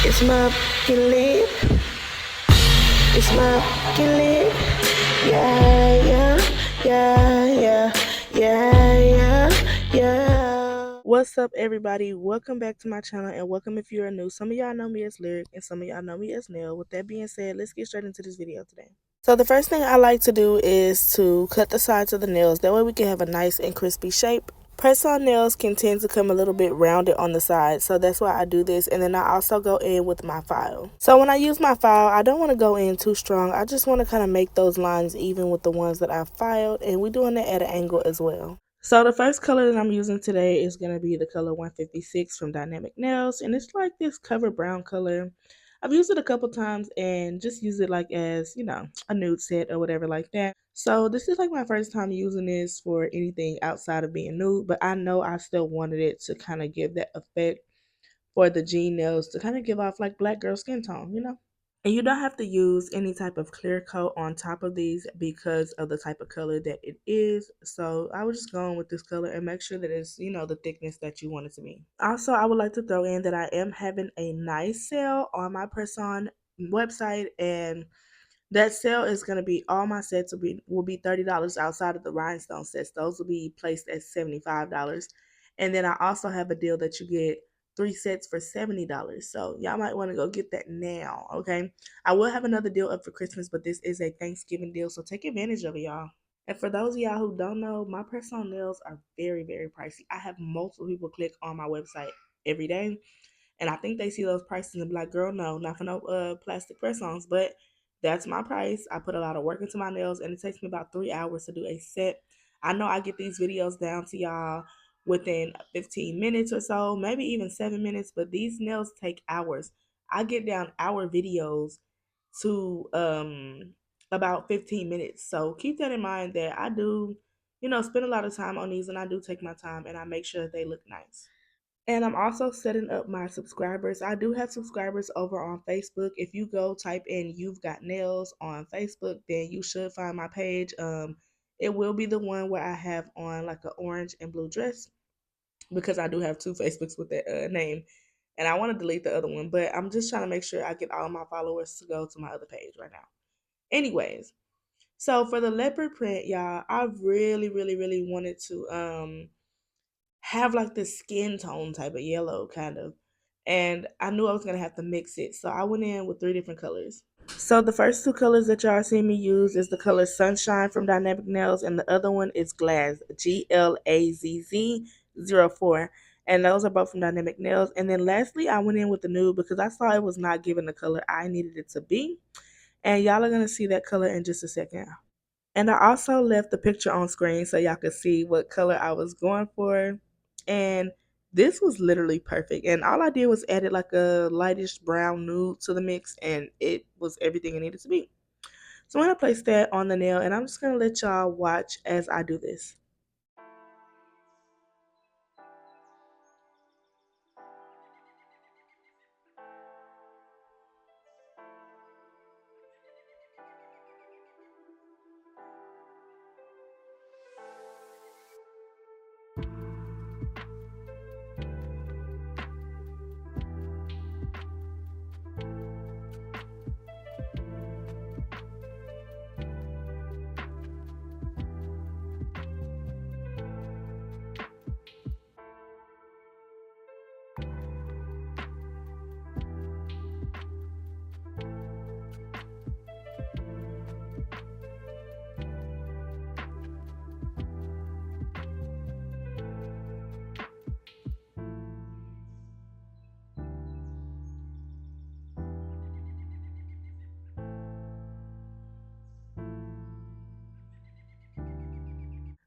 It's my fucking lip. It's my fucking lip. Yeah, yeah, yeah, yeah, yeah, yeah, yeah. What's up, everybody? Welcome back to my channel, and welcome if you are new. Some of y'all know me as Lyric, and some of y'all know me as Nail. With that being said, let's get straight into this video today. So the first thing I like to do is to cut the sides of the nails. That way we can have a nice and crispy shape. Press-on nails can tend to come a little bit rounded on the side, so that's why I do this. And then I also go in with my file. So when I use my file, I don't want to go in too strong. I just want to kind of make those lines even with the ones that I filed, and we're doing that at an angle as well. So the first color that I'm using today is going to be the color 156 from Dynamic Nails, and it's like this cover brown color. I've used it a couple times and just use it like as, a nude set or whatever like that. So this is like my first time using this for anything outside of being nude, but I know I still wanted it to kind of give that effect for the G nails to kind of give off like black girl skin tone. And you don't have to use any type of clear coat on top of these because of the type of color that it is. So I was just going with this color and make sure that it's, the thickness that you want it to be. Also, I would like to throw in that I am having a nice sale on my press-on website, and that sale is going to be all my sets will be $30 outside of the rhinestone sets. Those will be placed at $75. And then I also have a deal that you get 3 sets for $70. So y'all might want to go get that now, okay? I will have another deal up for Christmas, but this is a Thanksgiving deal, so take advantage of it, y'all. And for those of y'all who don't know, my press-on nails are very, very pricey. I have multiple people click on my website every day, and I think they see those prices and be like, girl, no, not for no plastic press-ons. But that's my price. I put a lot of work into my nails, and it takes me about 3 hours to do a set. I know I get these videos down to y'all within 15 minutes or so, maybe even 7 minutes, but these nails take hours. I get down hour videos to about 15 minutes. So keep that in mind that I do, spend a lot of time on these, and I do take my time and I make sure that they look nice. And I'm also setting up my subscribers. I do have subscribers over on Facebook. If you go type in "You've Got Nails" on Facebook, then you should find my page. It will be the one where I have on like an orange and blue dress, because I do have two Facebooks with that name, and I want to delete the other one, but I'm just trying to make sure I get all my followers to go to my other page right now. Anyways, so for the leopard print, y'all, I really, really, really wanted to have like this skin tone type of yellow kind of. And I knew I was gonna have to mix it. So I went in with 3 different colors. So the first 2 colors that y'all see me use is the color Sunshine from Dynamic Nails, and the other one is Glazz, GLAZZ 04. And those are both from Dynamic Nails. And then lastly, I went in with the nude because I saw it was not giving the color I needed it to be. And y'all are gonna see that color in just a second. And I also left the picture on screen so y'all could see what color I was going for. And this was literally perfect. And all I did was added like a lightish brown nude to the mix, and it was everything it needed to be. So I'm going to place that on the nail, and I'm just going to let y'all watch as I do this.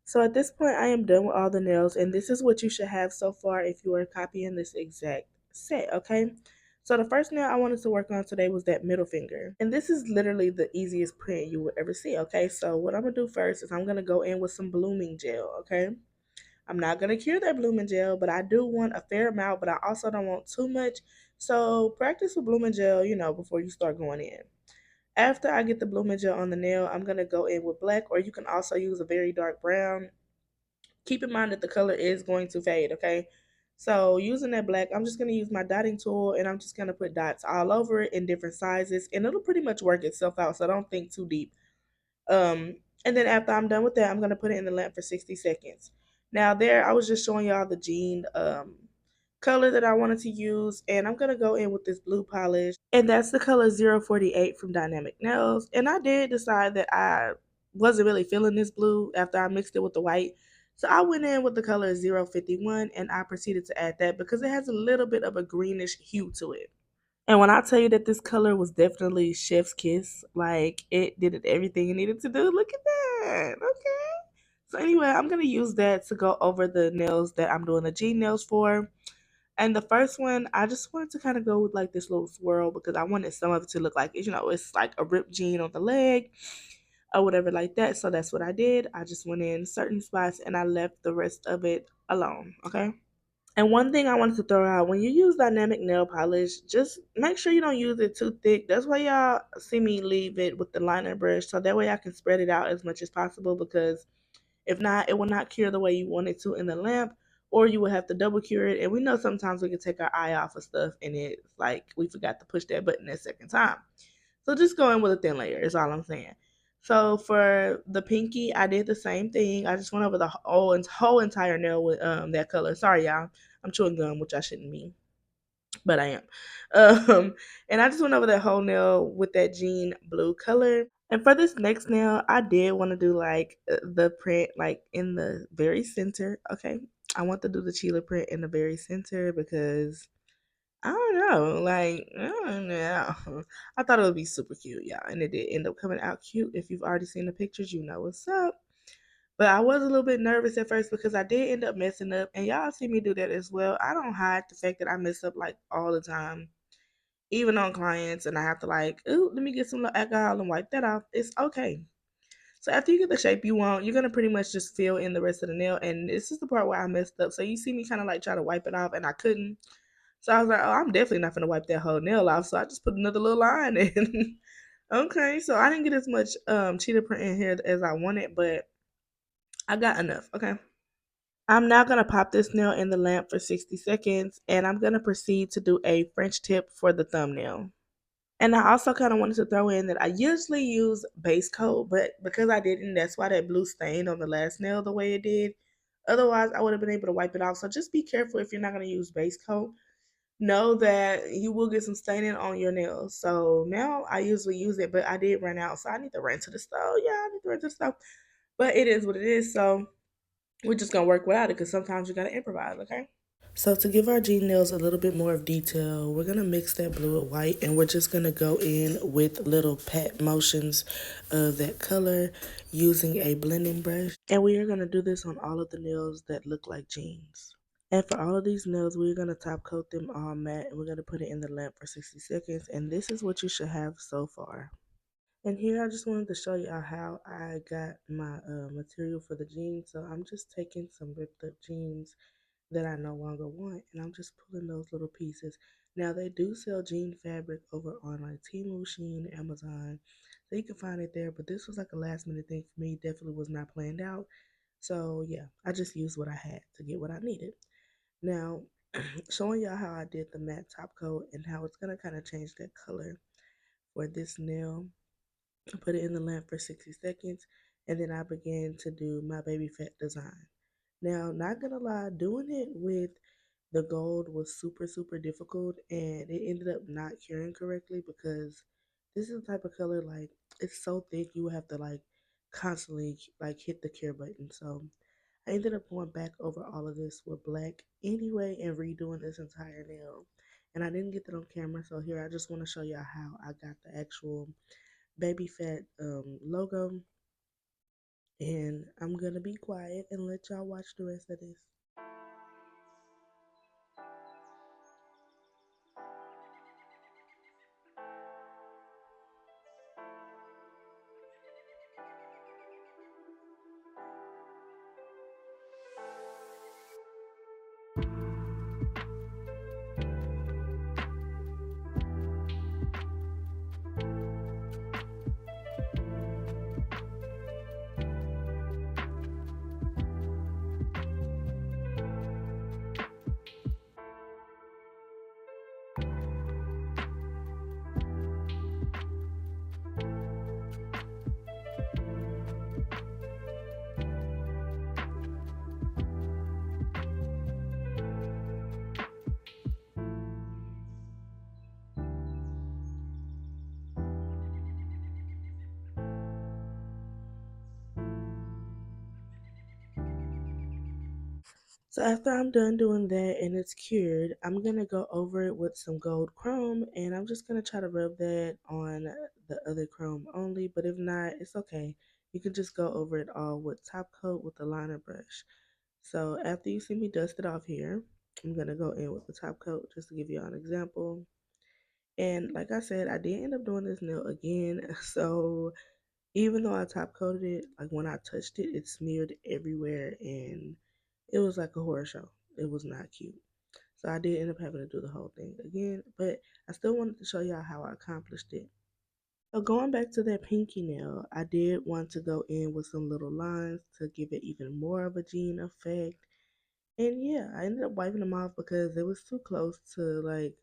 So at this point, I am done with all the nails, and this is what you should have so far if you are copying this exact set, okay? So the first nail I wanted to work on today was that middle finger. And this is literally the easiest print you would ever see, okay? So what I'm going to do first is I'm going to go in with some blooming gel, okay? I'm not going to cure that blooming gel, but I do want a fair amount, but I also don't want too much. So practice with blooming gel, before you start going in. After I get the blooming gel on the nail, I'm going to go in with black, or you can also use a very dark brown. Keep in mind that the color is going to fade, okay? So using that black, I'm just going to use my dotting tool and I'm just going to put dots all over it in different sizes, and it'll pretty much work itself out. So don't think too deep. Um, and then after I'm done with that, I'm going to put it in the lamp for 60 seconds. Now there, I was just showing y'all the jean color that I wanted to use, and I'm going to go in with this blue polish, and that's the color 048 from Dynamic Nails. And I did decide that I wasn't really feeling this blue after I mixed it with the white. So I went in with the color 051 and I proceeded to add that because it has a little bit of a greenish hue to it. And when I tell you that this color was definitely chef's kiss, like it did everything it needed to do. Look at that. Okay. So anyway, I'm gonna use that to go over the nails that I'm doing the G nails for. And the first one, I just wanted to kind of go with like this little swirl because I wanted some of it to look like, it's like a ripped jean on the leg or whatever like that. So that's what I did. I just went in certain spots and I left the rest of it alone. Okay. And one thing I wanted to throw out, when you use dynamic nail polish, just make sure you don't use it too thick. That's why y'all see me leave it with the liner brush. So that way I can spread it out as much as possible, because if not, it will not cure the way you want it to in the lamp, or you will have to double cure it. And we know sometimes we can take our eye off of stuff and it's like we forgot to push that button that second time. So just go in with a thin layer is all I'm saying. So for the pinky, I did the same thing. I just went over the whole entire nail with that color. Sorry, y'all. I'm chewing gum, which I shouldn't be, but I am. And I just went over that whole nail with that jean blue color. And for this next nail, I did want to do like the print like in the very center. Okay. I want to do the Chila print in the very center because I don't know, like, I don't know. I thought it would be super cute, y'all, and it did end up coming out cute. If you've already seen the pictures, you know what's up. But I was a little bit nervous at first because I did end up messing up, and y'all see me do that as well. I don't hide the fact that I mess up like all the time, even on clients, and I have to like, ooh, let me get some alcohol and wipe that off. It's okay. So after you get the shape you want, you're gonna pretty much just fill in the rest of the nail, and this is the part where I messed up. So you see me kind of like try to wipe it off, and I couldn't. So I was like, oh, I'm definitely not gonna wipe that whole nail off. So I just put another little line in. Okay, so I didn't get as much cheetah print in here as I wanted, but I got enough. Okay. I'm now gonna pop this nail in the lamp for 60 seconds, and I'm gonna proceed to do a French tip for the thumbnail. And I also kind of wanted to throw in that I usually use base coat, but because I didn't, that's why that blue stain on the last nail the way it did. Otherwise, I would have been able to wipe it off. So just be careful if you're not going to use base coat. Know that you will get some staining on your nails. So now I usually use it, but I did run out. So I need to run to the store. Yeah, I need to run to the store. But it is what it is. So we're just going to work without it because sometimes you got to improvise, okay? So to give our G nails a little bit more of detail, we're going to mix that blue with white, and we're just going to go in with little pat motions of that color using a blending brush. And we are going to do this on all of the nails that look like jeans. And for all of these nails, we're going to top coat them all matte, and we're going to put it in the lamp for 60 seconds. And this is what you should have so far. And here I just wanted to show you how I got my material for the jeans. So I'm just taking some ripped up jeans that I no longer want, and I'm just pulling those little pieces. Now they do sell jean fabric over on like Temu, Shein, Amazon, so you can find it there. But this was like a last minute thing for me. Definitely was not planned out. So yeah, I just used what I had to get what I needed. Now, showing y'all how I did the matte top coat and how it's gonna kind of change that color for this nail. I put it in the lamp for 60 seconds, and then I began to do my baby fat design. Now, not gonna lie, doing it with the gold was super, super difficult, and it ended up not curing correctly because this is the type of color, like, it's so thick you have to like constantly like hit the cure button. So I ended up going back over all of this with black anyway and redoing this entire nail. And I didn't get that on camera, so here I just want to show y'all how I got the actual baby fat logo. And I'm gonna be quiet and let y'all watch the rest of this. So after I'm done doing that and it's cured, I'm gonna go over it with some gold chrome and I'm just gonna try to rub that on the other chrome only, but if not, it's okay. You can just go over it all with top coat with the liner brush. So after you see me dust it off here, I'm gonna go in with the top coat just to give you an example. And like I said, I did end up doing this nail again. So even though I top coated it, like when I touched it, it smeared everywhere and it was like a horror show. It was not cute. So I did end up having to do the whole thing again, but I still wanted to show y'all how I accomplished it. So going back to that pinky nail, I did want to go in with some little lines to give it even more of a jean effect. And yeah, I ended up wiping them off because it was too close to like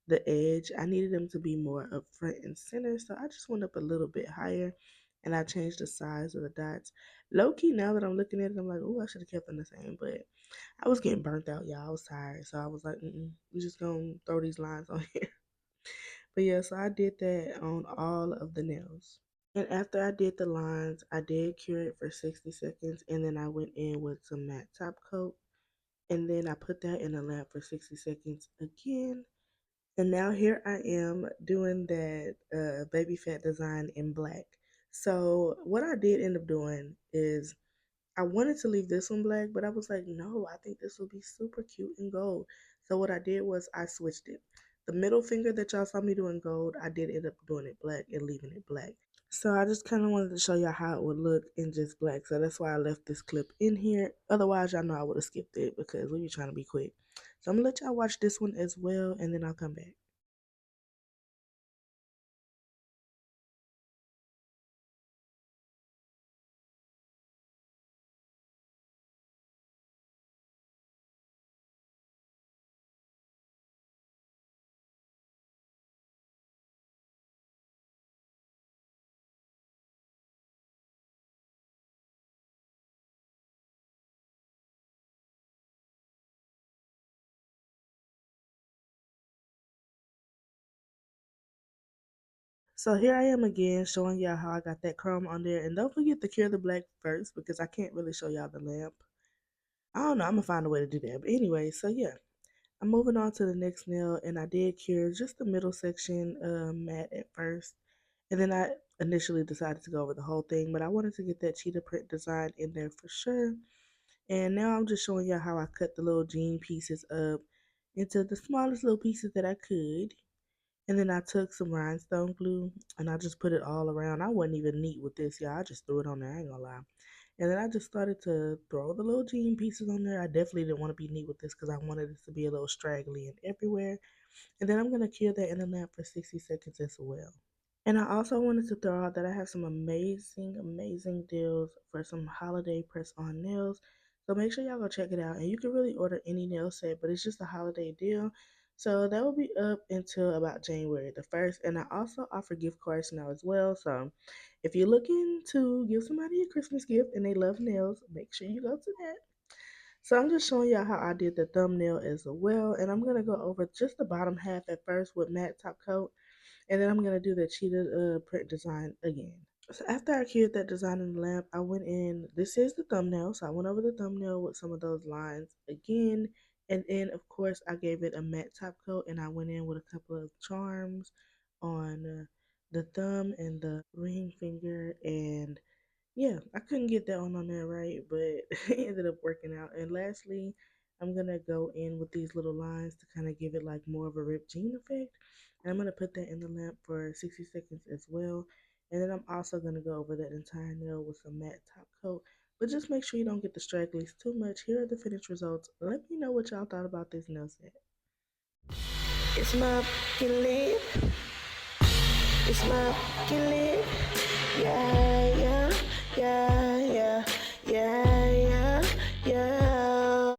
the edge. I needed them to be more up front and center, so I just went up a little bit higher and I changed the size of the dots. Low key, now that I'm looking at it, I'm like, oh, I should have kept them the same, but I was getting burnt out, y'all. I was tired, so I was like, we just gonna throw these lines on here. But yeah, so I did that on all of the nails. And after I did the lines, I did cure it for 60 seconds, and then I went in with some matte top coat, and then I put that in the lamp for 60 seconds again. And now here I am doing that baby fat design in black. So what I did end up doing is I wanted to leave this one black, but I was like, no, I think this will be super cute in gold. So what I did was I switched it. The middle finger that y'all saw me doing gold, I did end up doing it black and leaving it black. So I just kind of wanted to show y'all how it would look in just black. So that's why I left this clip in here. Otherwise, y'all know I would have skipped it because we be trying to be quick. So I'm going to let y'all watch this one as well, and then I'll come back. So here I am again showing y'all how I got that chrome on there. And don't forget to cure the black first because I can't really show y'all the lamp. I don't know, I'm gonna find a way to do that. But anyway, so yeah, I'm moving on to the next nail and I did cure just the middle section matte at first. And then I initially decided to go over the whole thing, but I wanted to get that cheetah print design in there for sure. And now I'm just showing y'all how I cut the little jean pieces up into the smallest little pieces that I could. And then I took some rhinestone glue and I just put it all around. I wasn't even neat with this, y'all. I just threw it on there, I ain't gonna lie. And then I just started to throw the little jean pieces on there. I definitely didn't want to be neat with this because I wanted it to be a little straggly and everywhere. And then I'm gonna cure that in the lamp for 60 seconds as well. And I also wanted to throw out that I have some amazing deals for some holiday press-on nails. So make sure y'all go check it out. And you can really order any nail set, but it's just a holiday deal. So that will be up until about January the 1st. And I also offer gift cards now as well. So if you're looking to give somebody a Christmas gift and they love nails, make sure you go to that. So I'm just showing y'all how I did the thumbnail as well. And I'm going to go over just the bottom half at first with matte top coat. And then I'm going to do the cheetah print design again. So after I cured that design in the lamp, I went in, this is the thumbnail. So I went over the thumbnail with some of those lines again. And then, of course, I gave it a matte top coat and I went in with a couple of charms on the thumb and the ring finger. And yeah, I couldn't get that one on there right, but it ended up working out. And lastly, I'm gonna go in with these little lines to kind of give it like more of a ripped jean effect. And I'm gonna put that in the lamp for 60 seconds as well. And then I'm also gonna go over that entire nail with some matte top coat. But just make sure you don't get the stragglies too much. Here are the finished results. Let me know what y'all thought about this nail set. It's my lip. It's my lip. Yeah, yeah, yeah, yeah, yeah.